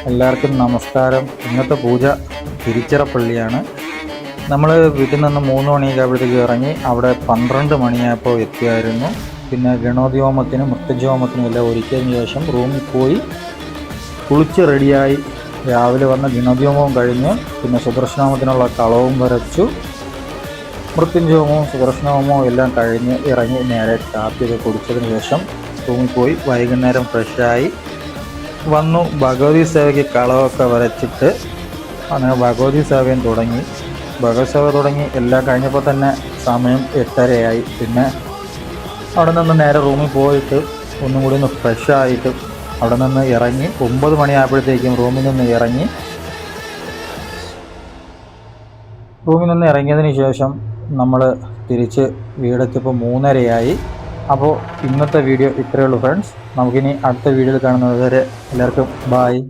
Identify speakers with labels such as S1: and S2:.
S1: എല്ലാവർക്കും നമസ്കാരം. ഇന്നത്തെ പൂജ തിരുച്ചിറപ്പള്ളിയാണ്. നമ്മൾ വീട്ടിൽ നിന്ന് 3 മണിയൊക്കെ ആയപ്പോഴത്തേക്ക് ഇറങ്ങി അവിടെ 12 മണിയായപ്പോൾ എത്തിയായിരുന്നു. പിന്നെ ഗണോദ്യോമത്തിനും മൃത്യുഞ്ജോമത്തിനും എല്ലാം ഒരുക്കിയതിന് ശേഷം റൂമിൽ പോയി കുളിച്ച് റെഡിയായി രാവിലെ വന്ന ഗണോദ്യോമവും കഴിഞ്ഞ് പിന്നെ സുദർശനോമത്തിനുള്ള കളവും വരച്ചു. മൃത്യുഞ്ജോമവും സുദർശനോമവും എല്ലാം കഴിഞ്ഞ് ഇറങ്ങി നേരെ കാപ്പിയൊക്കെ കുടിച്ചതിന് ശേഷം റൂമിൽ പോയി വൈകുന്നേരം ഫ്രഷായി വന്നു. ഭഗവതി സേവയ്ക്ക് കളവൊക്കെ വരച്ചിട്ട് അങ്ങനെ ഭഗവതി സേവയും തുടങ്ങി. ഭഗവതി സേവ തുടങ്ങി എല്ലാം കഴിഞ്ഞപ്പോൾ തന്നെ സമയം 8:30 പിന്നെ അവിടെ നിന്ന് നേരെ റൂമിൽ പോയിട്ട് ഒന്നും കൂടി ഒന്ന് ഫ്രഷായിട്ട് അവിടെ നിന്ന് ഇറങ്ങി 9 മണിയായപ്പോഴത്തേക്കും റൂമിൽ നിന്ന് ഇറങ്ങിയതിന് ശേഷം നമ്മൾ തിരിച്ച് വീടെത്തിയപ്പോൾ 3:30. അപ്പോൾ ഇന്നത്തെ വീഡിയോ ഇത്രയേ ഉള്ളൂ ഫ്രണ്ട്സ്. നമുക്കിനി അടുത്ത വീഡിയോയിൽ കാണുന്നത് വരെ എല്ലാവർക്കും ബായ്.